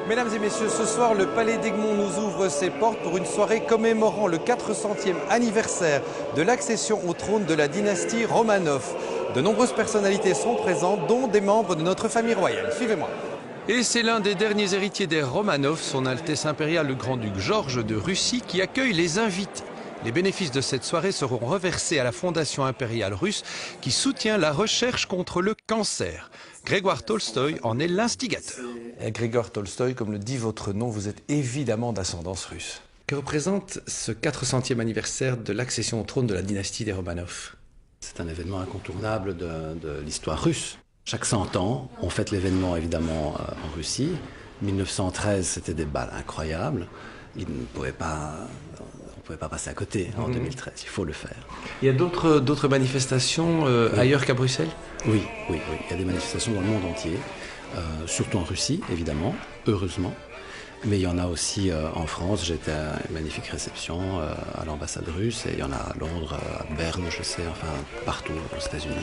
Mesdames et messieurs, ce soir, le Palais d'Egmont nous ouvre ses portes pour une soirée commémorant le 400e anniversaire de l'accession au trône de la dynastie Romanov. De nombreuses personnalités sont présentes, dont des membres de notre famille royale. Suivez-moi. Et c'est l'un des derniers héritiers des Romanov, son Altesse impériale le Grand-Duc Georges de Russie, qui accueille les invités. Les bénéfices de cette soirée seront reversés à la Fondation impériale russe qui soutient la recherche contre le cancer. Grégoire Tolstoï en est l'instigateur. Grégoire Tolstoï, comme le dit votre nom, vous êtes évidemment d'ascendance russe. Que représente ce 400e anniversaire de l'accession au trône de la dynastie des Romanov? C'est un événement incontournable de l'histoire russe. Chaque 100 ans, on fête l'événement évidemment en Russie. 1913, c'était des balles incroyables. On ne pouvait pas passer à côté en 2013, il faut le faire. Il y a d'autres manifestations ailleurs qu'à Bruxelles? Oui. Il y a des manifestations dans le monde entier, surtout en Russie, évidemment, heureusement. Mais il y en a aussi en France. J'étais à une magnifique réception à l'ambassade russe, et il y en a à Londres, à Berne, je sais, enfin partout aux États-Unis.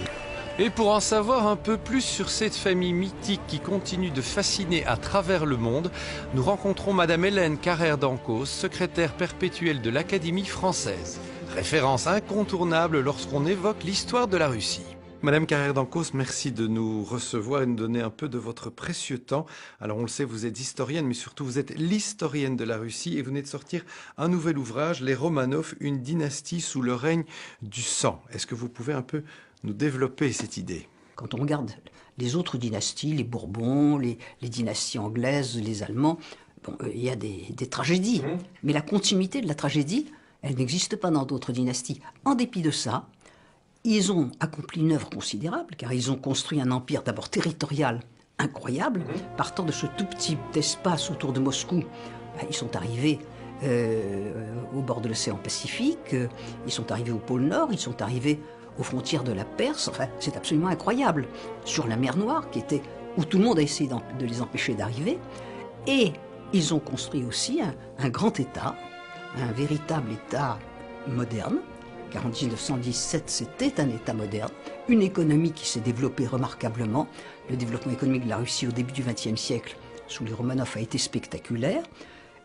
Et pour en savoir un peu plus sur cette famille mythique qui continue de fasciner à travers le monde, nous rencontrons Madame Hélène Carrère-Dancos, secrétaire perpétuelle de l'Académie française. Référence incontournable lorsqu'on évoque l'histoire de la Russie. Madame Carrère-Dancos, merci de nous recevoir et de nous donner un peu de votre précieux temps. Alors on le sait, vous êtes historienne, mais surtout vous êtes l'historienne de la Russie et vous venez de sortir un nouvel ouvrage, Les Romanov, une dynastie sous le règne du sang. Est-ce que vous pouvez un peu nous développer cette idée? Quand on regarde les autres dynasties, les Bourbons, les dynasties anglaises, les Allemands, il y a des tragédies. Mais la continuité de la tragédie, elle n'existe pas dans d'autres dynasties. En dépit de ça, ils ont accompli une œuvre considérable, car ils ont construit un empire d'abord territorial incroyable. Partant de ce tout petit espace autour de Moscou, ils sont arrivés au bord de l'océan Pacifique, ils sont arrivés au pôle Nord, ils sont arrivés aux frontières de la Perse. Enfin, c'est absolument incroyable. Sur la mer Noire, où tout le monde a essayé de les empêcher d'arriver. Et ils ont construit aussi un grand État, un véritable État moderne, car en 1917, c'était un État moderne, une économie qui s'est développée remarquablement. Le développement économique de la Russie au début du XXe siècle, sous les Romanov, a été spectaculaire,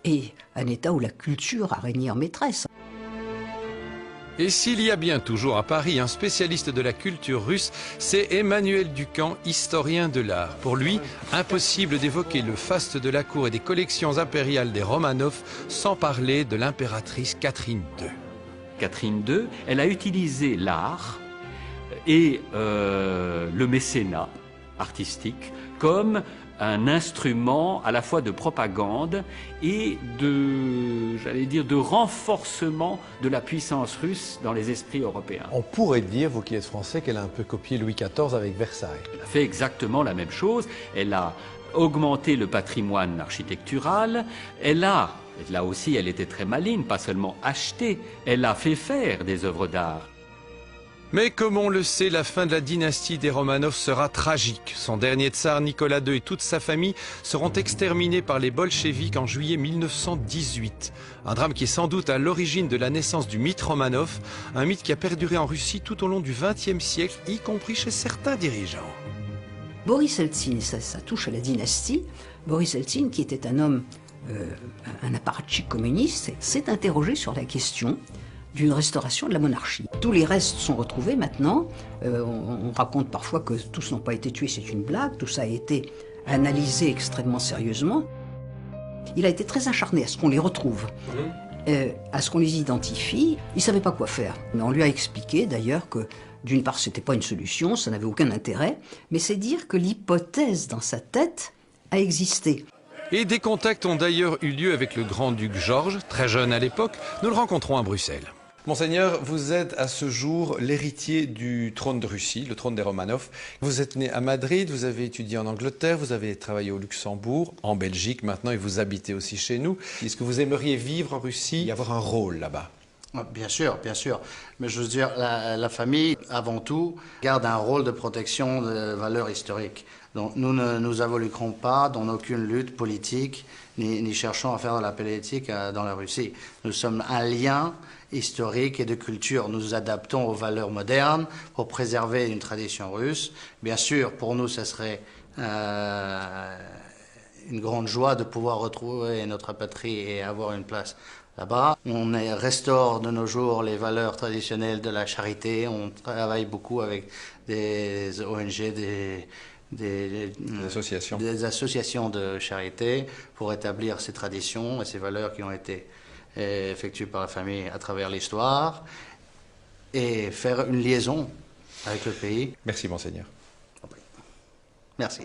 et un État où la culture a régné en maîtresse. Et s'il y a bien toujours à Paris un spécialiste de la culture russe, c'est Emmanuel Ducamp, historien de l'art. Pour lui, impossible d'évoquer le faste de la cour et des collections impériales des Romanov sans parler de l'impératrice Catherine II. Catherine II, elle a utilisé l'art et le mécénat artistique comme un instrument à la fois de propagande et de renforcement de la puissance russe dans les esprits européens. On pourrait dire, vous qui êtes français, qu'elle a un peu copié Louis XIV avec Versailles. Elle a fait exactement la même chose. Elle a augmenté le patrimoine architectural. Là aussi, elle était très maligne, pas seulement acheté, elle a fait faire des œuvres d'art. Mais comme on le sait, la fin de la dynastie des Romanov sera tragique. Son dernier tsar, Nicolas II, et toute sa famille seront exterminés par les bolcheviks en juillet 1918. Un drame qui est sans doute à l'origine de la naissance du mythe Romanov, un mythe qui a perduré en Russie tout au long du XXe siècle, y compris chez certains dirigeants. Boris Eltsine, ça touche à la dynastie. Boris Eltsine, qui était un homme, un apparatchik communiste, s'est interrogé sur la question d'une restauration de la monarchie. Tous les restes sont retrouvés maintenant. On raconte parfois que tous n'ont pas été tués, c'est une blague. Tout ça a été analysé extrêmement sérieusement. Il a été très acharné à ce qu'on les retrouve, à ce qu'on les identifie. Il ne savait pas quoi faire. Mais on lui a expliqué d'ailleurs que d'une part, ce n'était pas une solution, ça n'avait aucun intérêt, mais c'est dire que l'hypothèse dans sa tête a existé. Et des contacts ont d'ailleurs eu lieu avec le grand-duc Georges, très jeune à l'époque. Nous le rencontrons à Bruxelles. Monseigneur, vous êtes à ce jour l'héritier du trône de Russie, le trône des Romanov. Vous êtes né à Madrid, vous avez étudié en Angleterre, vous avez travaillé au Luxembourg, en Belgique maintenant, et vous habitez aussi chez nous. Est-ce que vous aimeriez vivre en Russie et avoir un rôle là-bas? Bien sûr, bien sûr. Mais je veux dire, la famille, avant tout, garde un rôle de protection de valeurs historiques. Donc nous ne nous involucrons pas dans aucune lutte politique, ni cherchons à faire de la politique dans la Russie. Nous sommes un lien historique et de culture. Nous nous adaptons aux valeurs modernes pour préserver une tradition russe. Bien sûr, pour nous, ce serait une grande joie de pouvoir retrouver notre patrie et avoir une place là-bas. On restaure de nos jours les valeurs traditionnelles de la charité. On travaille beaucoup avec des ONG, des associations de charité pour établir ces traditions et ces valeurs qui ont été effectuées par la famille à travers l'histoire et faire une liaison avec le pays. Merci, Monseigneur. Merci.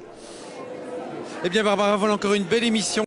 Eh bien, Barbara, voilà encore une belle émission.